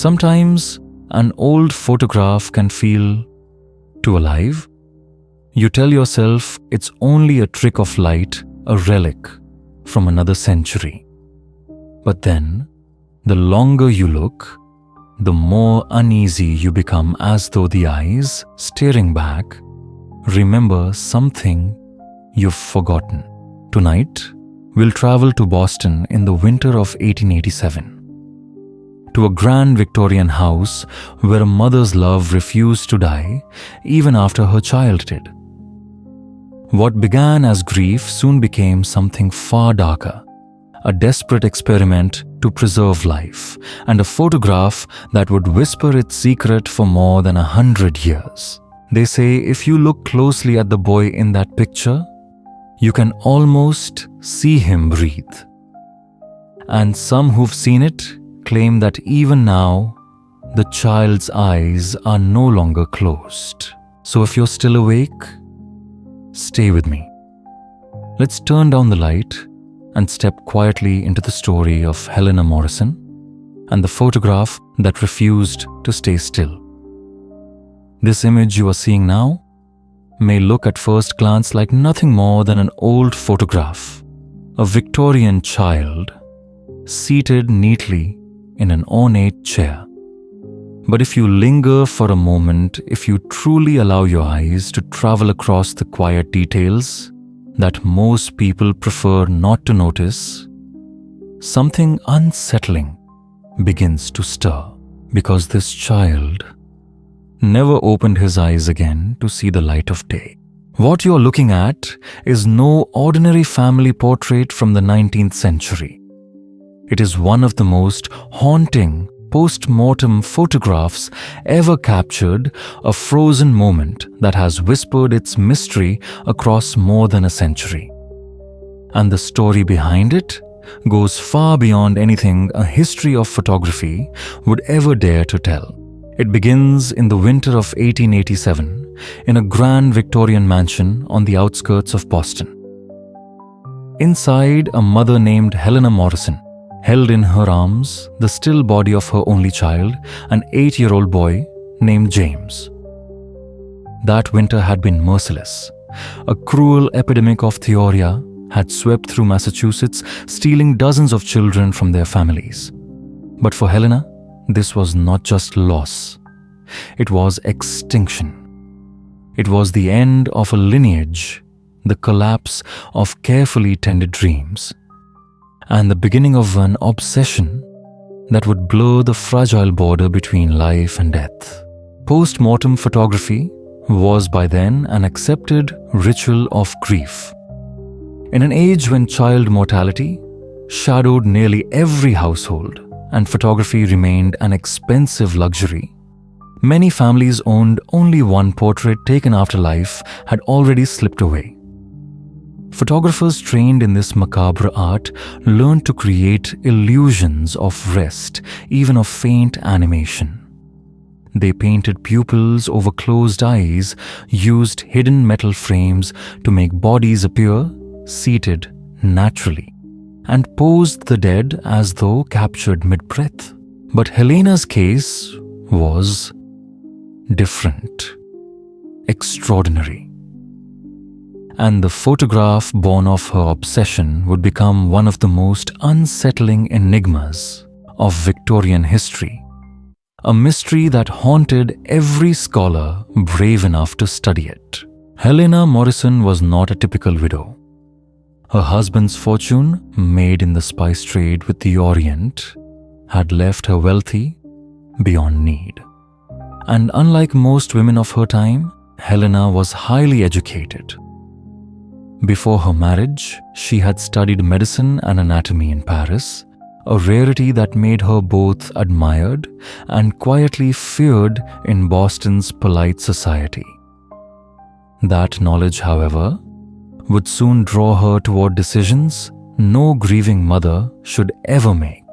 Sometimes an old photograph can feel too alive. You tell yourself it's only a trick of light, a relic from another century. But then, the longer you look, the more uneasy you become, as though the eyes, staring back, remember something you've forgotten. Tonight, we'll travel to Boston in the winter of 1887. To a grand Victorian house where a mother's love refused to die even after her child did. What began as grief soon became something far darker, a desperate experiment to preserve life, and a photograph that would whisper its secret for more than 100 years. They say if you look closely at the boy in that picture, you can almost see him breathe. And some who've seen it claim that even now, the child's eyes are no longer closed. So if you're still awake, stay with me. Let's turn down the light and step quietly into the story of Helena Morrison and the photograph that refused to stay still. This image you are seeing now may look at first glance like nothing more than an old photograph, a Victorian child seated neatly in an ornate chair. But if you linger for a moment, if you truly allow your eyes to travel across the quiet details that most people prefer not to notice, something unsettling begins to stir, because this child never opened his eyes again to see the light of day. What you're looking at is no ordinary family portrait from the 19th century. It is one of the most haunting post-mortem photographs ever captured, a frozen moment that has whispered its mystery across more than a century. And the story behind it goes far beyond anything a history of photography would ever dare to tell. It begins in the winter of 1887 in a grand Victorian mansion on the outskirts of Boston. Inside, a mother named Helena Morrison held in her arms the still body of her only child, an 8-year-old boy named James. That winter had been merciless. A cruel epidemic of Thioria had swept through Massachusetts, stealing dozens of children from their families. But for Helena, this was not just loss. It was extinction. It was the end of a lineage, the collapse of carefully tended dreams, and the beginning of an obsession that would blur the fragile border between life and death. Post-mortem photography was by then an accepted ritual of grief. In an age when child mortality shadowed nearly every household and photography remained an expensive luxury, many families owned only one portrait taken after life had already slipped away. Photographers trained in this macabre art learned to create illusions of rest, even of faint animation. They painted pupils over closed eyes, used hidden metal frames to make bodies appear seated naturally, and posed the dead as though captured mid-breath. But Helena's case was different, extraordinary. And the photograph born of her obsession would become one of the most unsettling enigmas of Victorian history, a mystery that haunted every scholar brave enough to study it. Helena Morrison was not a typical widow. Her husband's fortune, made in the spice trade with the Orient, had left her wealthy beyond need. And unlike most women of her time, Helena was highly educated. Before her marriage, she had studied medicine and anatomy in Paris, a rarity that made her both admired and quietly feared in Boston's polite society. That knowledge, however, would soon draw her toward decisions no grieving mother should ever make.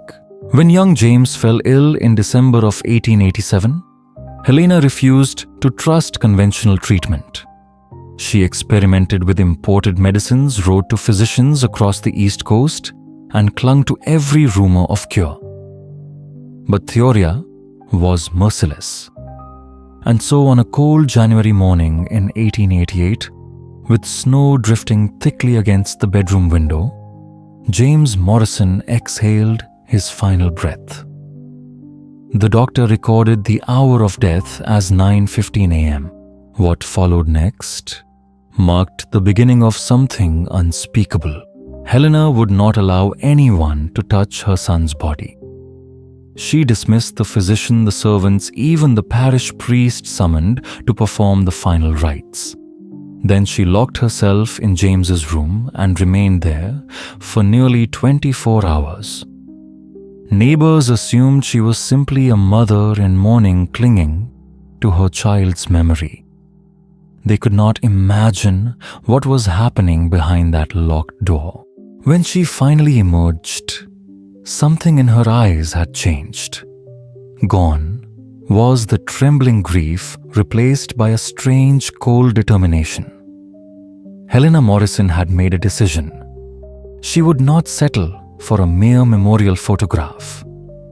When young James fell ill in December of 1887, Helena refused to trust conventional treatment. She experimented with imported medicines, wrote to physicians across the East Coast, and clung to every rumor of cure. But Thioria was merciless. And so on a cold January morning in 1888, with snow drifting thickly against the bedroom window, James Morrison exhaled his final breath. The doctor recorded the hour of death as 9:15 a.m. What followed next marked the beginning of something unspeakable. Helena would not allow anyone to touch her son's body. She dismissed the physician, the servants, even the parish priest summoned to perform the final rites. Then she locked herself in James's room and remained there for nearly 24 hours. Neighbors assumed she was simply a mother in mourning clinging to her child's memory. They could not imagine what was happening behind that locked door. When she finally emerged, something in her eyes had changed. Gone was the trembling grief, replaced by a strange, cold determination. Helena Morrison had made a decision. She would not settle for a mere memorial photograph.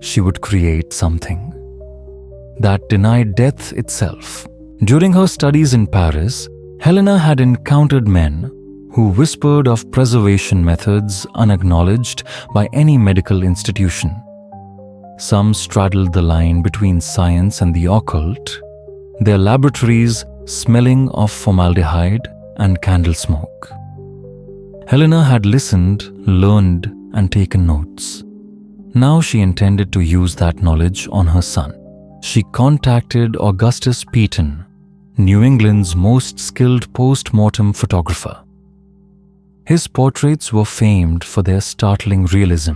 She would create something that denied death itself. During her studies in Paris, Helena had encountered men who whispered of preservation methods unacknowledged by any medical institution. Some straddled the line between science and the occult, their laboratories smelling of formaldehyde and candle smoke. Helena had listened, learned, and taken notes. Now she intended to use that knowledge on her son. She contacted Augustus Peyton, New England's most skilled post-mortem photographer. His portraits were famed for their startling realism.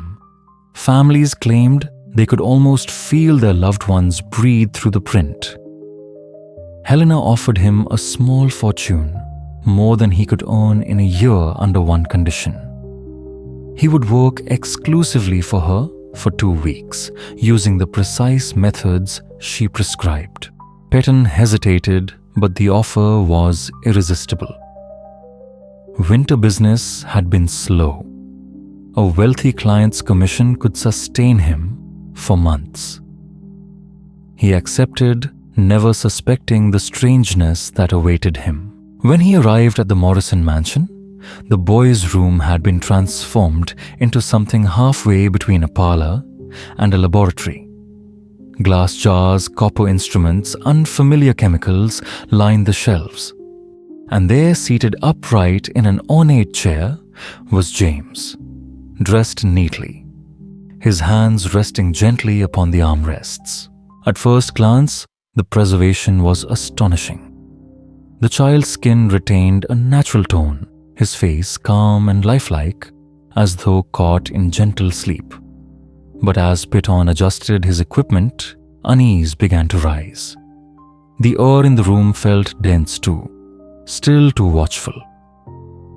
Families claimed they could almost feel their loved ones breathe through the print. Helena offered him a small fortune, more than he could earn in a year under one condition. He would work exclusively for her for 2 weeks, using the precise methods she prescribed. Peyton hesitated, but the offer was irresistible. Winter business had been slow. A wealthy client's commission could sustain him for months. He accepted, never suspecting the strangeness that awaited him. When he arrived at the Morrison mansion, the boy's room had been transformed into something halfway between a parlor and a laboratory. Glass jars, copper instruments, unfamiliar chemicals lined the shelves. And there, seated upright in an ornate chair, was James, dressed neatly, his hands resting gently upon the armrests. At first glance, the preservation was astonishing. The child's skin retained a natural tone, his face calm and lifelike, as though caught in gentle sleep. But as Peyton adjusted his equipment, unease began to rise. The air in the room felt dense too, still too watchful.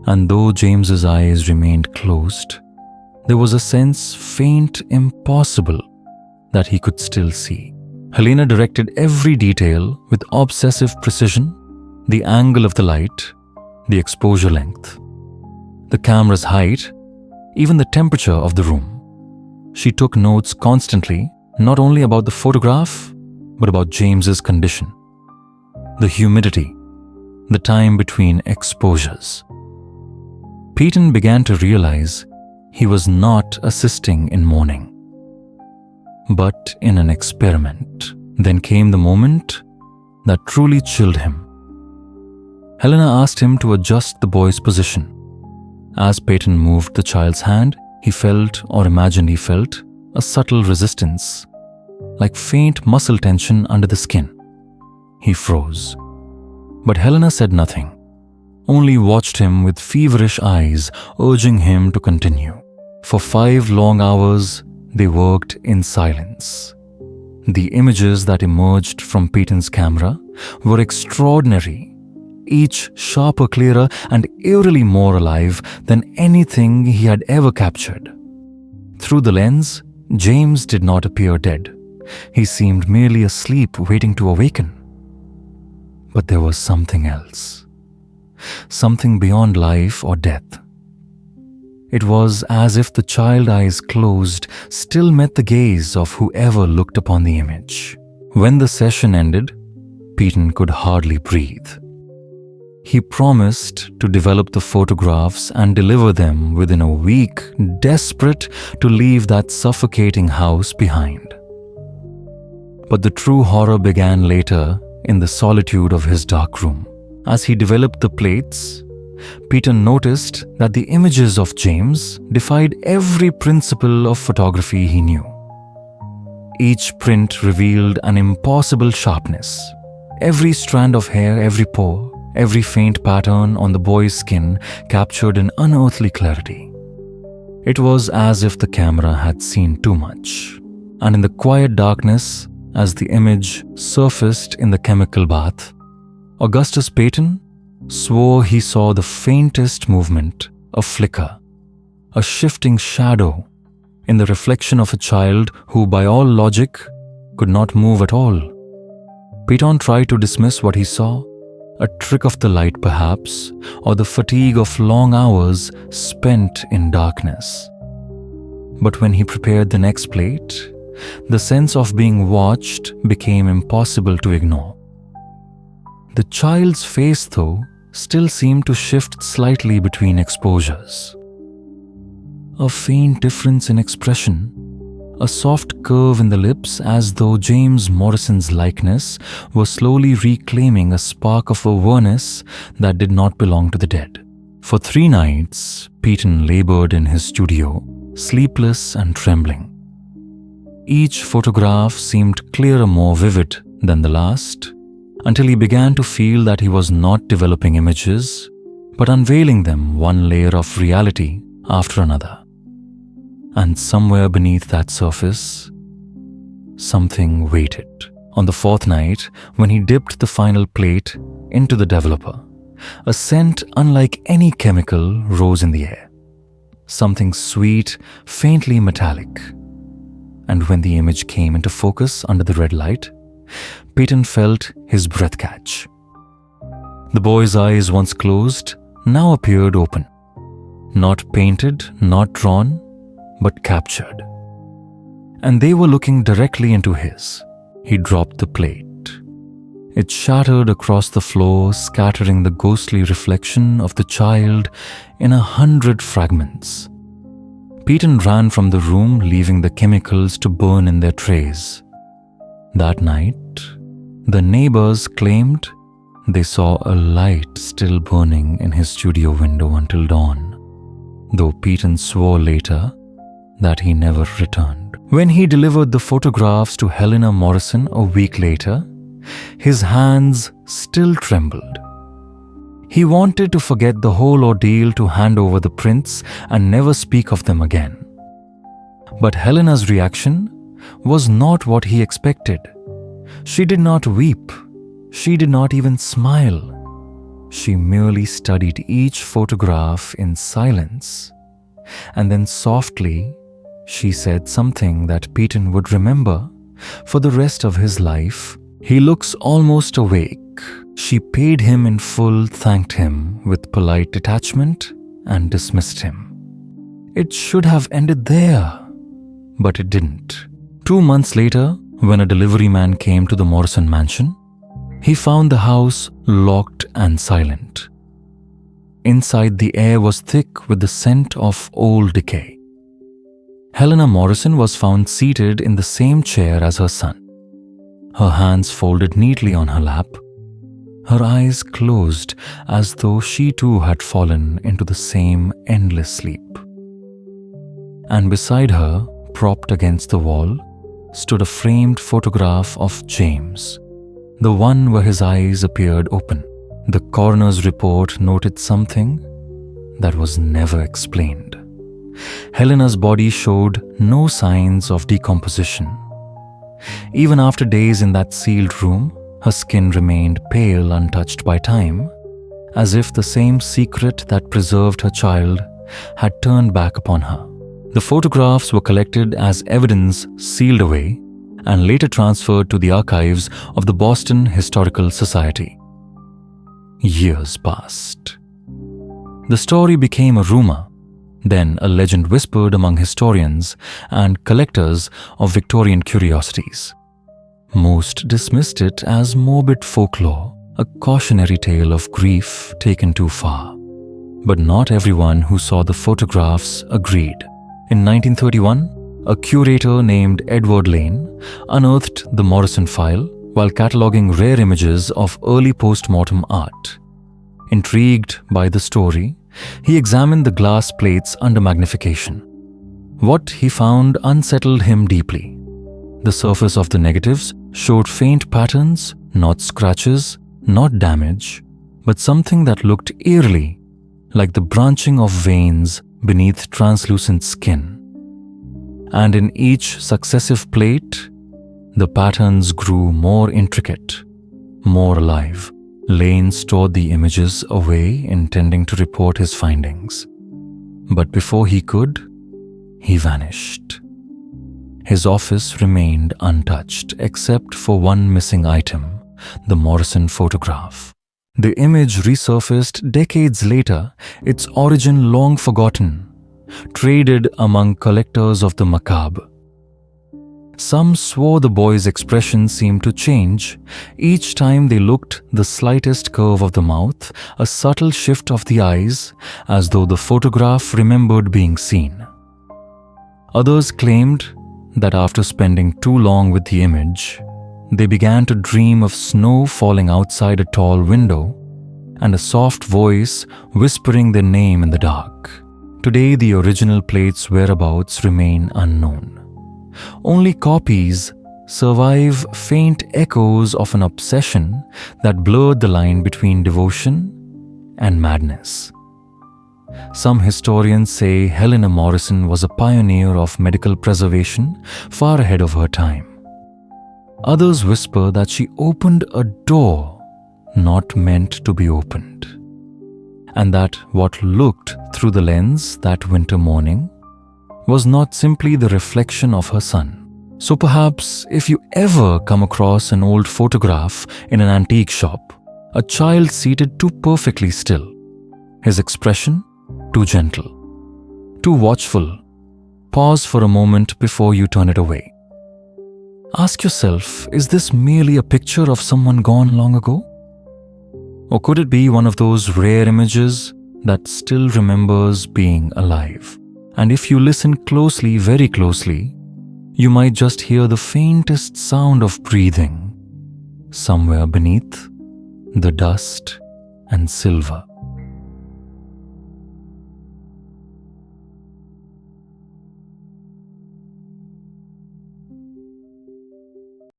And though James's eyes remained closed, there was a sense, faint, impossible, that he could still see. Helena directed every detail with obsessive precision: the angle of the light, the exposure length, the camera's height, even the temperature of the room. She took notes constantly, not only about the photograph, but about James's condition, the humidity, the time between exposures. Peyton began to realize he was not assisting in mourning, but in an experiment. Then came the moment that truly chilled him. Helena asked him to adjust the boy's position. As Peyton moved the child's hand, he felt, or imagined he felt, a subtle resistance, like faint muscle tension under the skin. He froze. But Helena said nothing, only watched him with feverish eyes, urging him to continue. For 5 long hours, they worked in silence. The images that emerged from Peyton's camera were extraordinary, each sharper, clearer, and eerily more alive than anything he had ever captured. Through the lens, James did not appear dead. He seemed merely asleep, waiting to awaken. But there was something else, something beyond life or death. It was as if the child eyes closed still met the gaze of whoever looked upon the image. When the session ended, Peyton could hardly breathe. He promised to develop the photographs and deliver them within a week, desperate to leave that suffocating house behind. But the true horror began later in the solitude of his dark room. As he developed the plates, Peyton noticed that the images of James defied every principle of photography he knew. Each print revealed an impossible sharpness. Every strand of hair, every pore, every faint pattern on the boy's skin captured an unearthly clarity. It was as if the camera had seen too much. And in the quiet darkness, as the image surfaced in the chemical bath, Augustus Peyton swore he saw the faintest movement, a flicker, a shifting shadow in the reflection of a child who, by all logic, could not move at all. Peyton tried to dismiss what he saw, a trick of the light perhaps, or the fatigue of long hours spent in darkness. But when he prepared the next plate, the sense of being watched became impossible to ignore. The child's face, though, still seemed to shift slightly between exposures. A faint difference in expression, a soft curve in the lips as though James Morrison's likeness was slowly reclaiming a spark of awareness that did not belong to the dead. For 3 nights, Peyton labored in his studio, sleepless and trembling. Each photograph seemed clearer, more vivid than the last, until he began to feel that he was not developing images, but unveiling them one layer of reality after another. And somewhere beneath that surface, something waited. On the 4th night, when he dipped the final plate into the developer, a scent unlike any chemical rose in the air. Something sweet, faintly metallic. And when the image came into focus under the red light, Peyton felt his breath catch. The boy's eyes, once closed, now appeared open. Not painted, not drawn, but captured. And they were looking directly into his. He dropped the plate. It shattered across the floor, scattering the ghostly reflection of the child in 100 fragments. Peyton ran from the room, leaving the chemicals to burn in their trays. That night, the neighbors claimed they saw a light still burning in his studio window until dawn, though Peyton swore later that he never returned. When he delivered the photographs to Helena Morrison a week later, his hands still trembled. He wanted to forget the whole ordeal, to hand over the prints and never speak of them again. But Helena's reaction was not what he expected. She did not weep. She did not even smile. She merely studied each photograph in silence. And then softly, she said something that Peyton would remember for the rest of his life. He looks almost awake. She paid him in full, thanked him with polite detachment, and dismissed him. It should have ended there, but it didn't. 2 months later, when a delivery man came to the Morrison mansion, he found the house locked and silent. Inside, the air was thick with the scent of old decay. Helena Morrison was found seated in the same chair as her son, her hands folded neatly on her lap, her eyes closed as though she too had fallen into the same endless sleep. And beside her, propped against the wall, stood a framed photograph of James, the one where his eyes appeared open. The coroner's report noted something that was never explained. Helena's body showed no signs of decomposition. Even after days in that sealed room, her skin remained pale, untouched by time, as if the same secret that preserved her child had turned back upon her. The photographs were collected as evidence, sealed away, and later transferred to the archives of the Boston Historical Society. Years passed. The story became a rumor, then a legend whispered among historians and collectors of Victorian curiosities. Most dismissed it as morbid folklore, a cautionary tale of grief taken too far. But not everyone who saw the photographs agreed. In 1931, a curator named Edward Lane unearthed the Morrison file while cataloguing rare images of early post-mortem art. Intrigued by the story, he examined the glass plates under magnification. What he found unsettled him deeply. The surface of the negatives showed faint patterns, not scratches, not damage, but something that looked eerily like the branching of veins beneath translucent skin. And in each successive plate, the patterns grew more intricate, more alive. Lane stored the images away, intending to report his findings. But before he could, he vanished. His office remained untouched except for one missing item, the Morrison photograph. The image resurfaced decades later, its origin long forgotten, traded among collectors of the macabre. Some swore the boy's expression seemed to change. Each time they looked, the slightest curve of the mouth, a subtle shift of the eyes, as though the photograph remembered being seen. Others claimed that after spending too long with the image, they began to dream of snow falling outside a tall window and a soft voice whispering their name in the dark. Today, the original plate's whereabouts remain unknown. Only copies survive, faint echoes of an obsession that blurred the line between devotion and madness. Some historians say Helena Morrison was a pioneer of medical preservation far ahead of her time. Others whisper that she opened a door not meant to be opened, and that what looked through the lens that winter morning was not simply the reflection of her son. So perhaps if you ever come across an old photograph in an antique shop, a child seated too perfectly still, his expression too gentle, too watchful, pause for a moment before you turn it away. Ask yourself, is this merely a picture of someone gone long ago? Or could it be one of those rare images that still remembers being alive? And if you listen closely, very closely, you might just hear the faintest sound of breathing somewhere beneath the dust and silver.